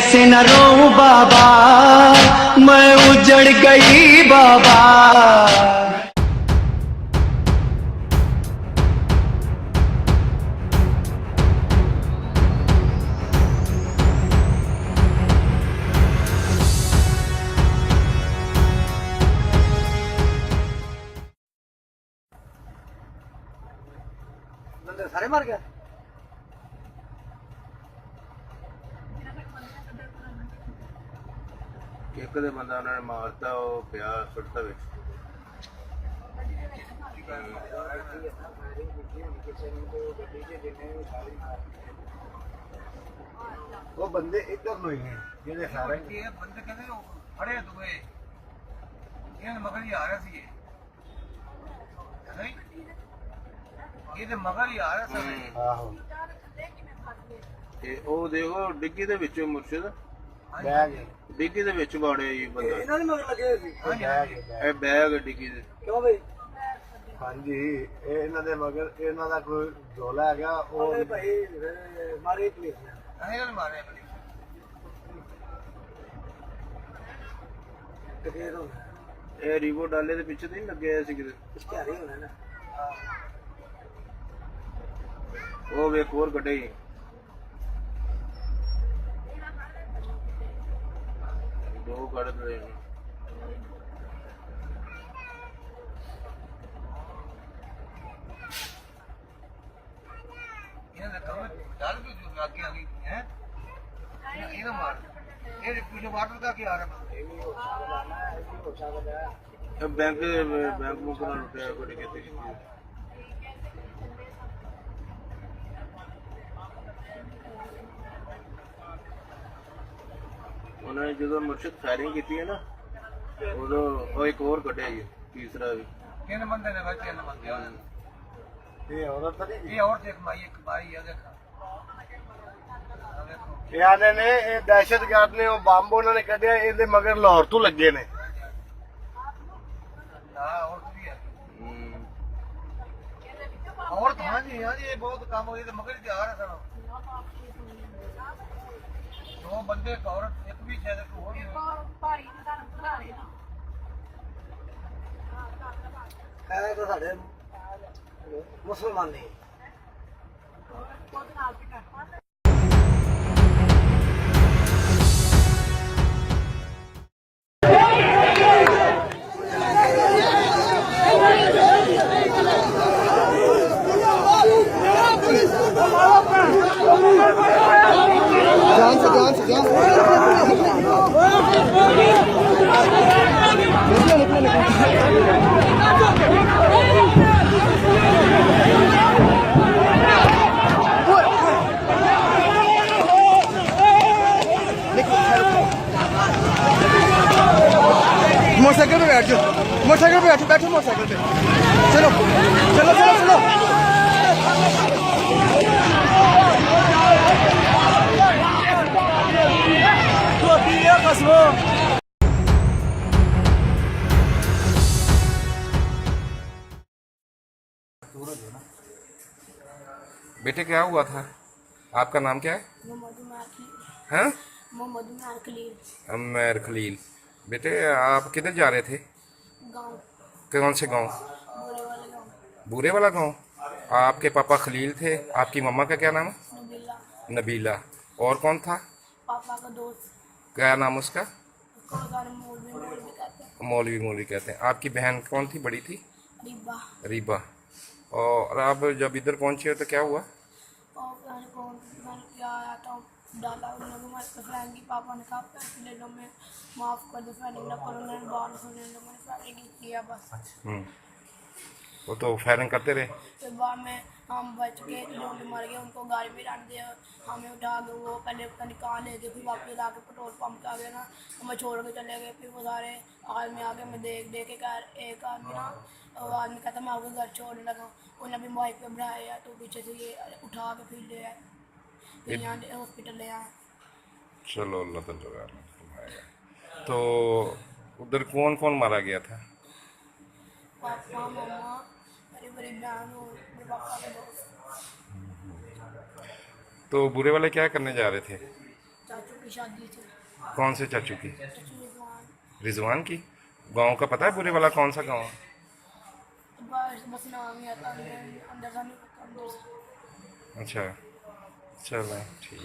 कैसे न रोऊं बाबा, मैं उजड़ गई बाबा। सारे मार गया। ਇੱਕ ਦੇ ਬੰਦਾ ਉਹਨਾਂ ਨੇ ਮਾਰਤਾ, ਉਹ ਪਿਆ ਸੁੱਟਦਾ ਵਿੱਚ। ਉਹ ਬੰਦੇ ਇੱਧਰ ਨੂੰ ਹੀ ਨੇ ਜਿਹੜੇ ਸਾਰੇ ਬੰਦੇ ਕਹਿੰਦੇ ਫੜੇ ਦੂਏ ਇਹਨਾਂ ਮਗਰ ਹੀ ਆ ਰਿਹਾ ਸੀ ਨਹੀਂ ਇਹ ਤੇ ਮਗਰ ਹੀ ਆ ਰਿਹਾ ਸੀ। ਆਹੋ ਤੇ ਉਹ ਦੇਖੋ ਡਿੱਗੀ ਦੇ ਵਿੱਚੋਂ ਮੁਰਸ਼ਿਦ ਬੈਗ ਡਿੱਗੀ ਦੇ ਵਿੱਚ ਵਾੜੇ ਜੀ ਬੰਦਾ। ਇਹਨਾਂ ਦੇ ਮਗਰ ਲੱਗੇ ਸੀ। ਇਹ ਬੈਗ ਡਿੱਗੀ ਦੇ ਕਿਉਂ ਬਈ? ਹਾਂਜੀ ਇਹ ਇਹਨਾਂ ਦੇ ਮਗਰ ਇਹਨਾਂ ਦਾ ਕੋਈ ਝੋਲਾ ਹੈਗਾ ਉਹ ਭਾਈ ਮਾਰੇ ਪੁਲਿਸ ਨੇ। ਇਹਨਾਂ ਨੇ ਮਾਰਿਆ ਬੜੀ ਟਕੇਰ ਹੋ ਇਹ ਰੀਵੋ ਡਾਲੇ ਦੇ ਪਿੱਛੇ ਤੇ ਨਹੀਂ ਲੱਗਿਆ ਸੀ ਕਿਤੇ। ਇਸ਼ਤਿਹਾਰੀ ਹੋਣਾ ਨਾ। ਉਹ ਵੇਖ ਹੋਰ ਕੱਢੇ ਜੀ। ਦੋ ਕੱਢ ਲਏ ਨੇ। ਇਹਨਾਂ ਦੇ ਕੰਮ ਡਰ ਵੀ ਜੋ ਲੱਗੇ ਆ ਗਈ ਹੈ ਇਹਦਾ ਮਾਰ ਇਹ ਪੀछे ਵਾਟਰ ਦਾ ਕੀ ਆ ਰਿਹਾ ਇਹ ਵੀ ਹੋ ਸਕਦਾ ਨਾ, ਇਹ ਵੀ ਹੋ ਸਕਦਾ ਹੈ। ਇਹ ਬੈਂਕ ਮੁੱਕ ਨਾਲ ਲੁੱਟਿਆ ਕੋਈ ਕਿਤੇ ਕੀਤੀ। ਉਹਨਾਂ ਨੇ ਜਦੋਂ ਮੁਰਸ਼ਿਦ ਫਾਇਰਿੰਗ ਕੀਤੀ ਹੈ ਨਾ ਉਦੋਂ ਉਹ ਇੱਕ ਹੋਰ ਕੱਢਿਆ ਜੀ ਤੀਸਰਾ ਵੀ। ਤਿੰਨ ਬੰਦੇ ਨੇ ਬੱਚੇ ਨੇ ਬੰਦੇ ਇਹ ਔਰਤ ਤਾਂ ਨਹੀਂ ਇਹ ਔਰ ਦੇਖ ਮਾਈ ਇੱਕ ਬਾਈ ਆ ਦੇਖ ਦੇਖੋ ਇਹ ਆਨੇ ਨੇ ਇਹ ਦਹਿਸ਼ਤਗਰਦ ਨੇ ਉਹ ਬੰਬ ਉਹਨਾਂ ਨੇ ਕੱਢਿਆ ਇਹਦੇ ਮਗਰ ਲਾਹੌਰ ਤੋਂ ਲੱਗੇ ਨੇ। ਹਾਂ ਔਰ ਵੀ ਹੈ ਔਰ ਤਾਂ ਹਾਂਜੀ ਇਹ ਬਹੁਤ ਕੰਮ ਹੋਈ ਤੇ ਮਗਰ ਜਾ ਰਿਹਾ ਸਨ ਦੋ ਬੰਦੇ ਇੱਕ ਔਰਤ ਇੱਕ ਵੀ ਸ਼ਾਇਦ ਹੋਰ ਹੀ ਭਾਈ ਨੇ ਤੁਹਾਨੂੰ ਬੁਲਾ ਲਿਆ ਇਹ ਤਾਂ ਸਾਡੇ ਮੁਸਲਮਾਨ ਨੇ। ਉਹਦੇ ਨਾਲ ਵੀ ਕਰ मोटरसाइकिल पे बैठ जाओ, मोटरसाइकिल पे बैठो मोटरसाइकिल पे। चलो चलो चलो चलो। बेटे क्या हुआ था? आपका नाम क्या है? हैं? उमर खलील। बेटे आप किधर जा रहे थे? गाँव कौन से गांव? बोले वाले गाँव बूरे वाला गांव। आपके पापा खलील थे, आपकी मम्मा का क्या नाम है? नबीला नबीला। और कौन था? पापा का दोस्त क्या नाम उसका? उसको सारे मौलवी कहते हैं। मौलवी कहते हैं। आपकी बहन कौन थी, बड़ी थी? डिब्बा रीबा। और आप जब इधर पहुंचे तो क्या हुआ? और मैंने क्या आया था डाला उन्होंने मेरे फ्रेंड की पापा ने कहा पैसे ले लो, मैं माफ़ कर दो, फायरिंग ना करो। उन्होंने बाहर सुने लो, मैंने फायरिंग किया बस। वो तो फायरिंग करते रहे। फिर बाद में हम बच गए, लोग मर गए, उनको गाड़ी में रख दिया, हमें उठा के वो पहले अपनी कहाँ ले गए, फिर वापस आके पेट्रोल पंप आ गए ना, हमें छोड़ के चले गए। फिर वो सारे आदमी आके मैं देख के कह एक आदमी ना आदमी कहता मैं आपके घर छोड़ने लगा, उन्हें भी बाइक पे बढ़ाया तो पीछे से ये उठा के फिर ले आए, फिर यहाँ हॉस्पिटल ले आए। चलो अल्लाह ताला। तो उधर कौन कौन मारा गया था? पापा मम्मा मेरी बड़ी बहन और मेरे पापा के दोस्त। तो बुरे वाले क्या करने जा रहे थे? चाचू की की शादी थी। कौन से चाचू की? चाचू रिजवान। रिजवान की? गांव का पता है पूरे वाला कौन सा गांव है? बस नाम ही आता, अंदर अंदर सा नहीं पता, अंदर सा। अच्छा चलो ठीक।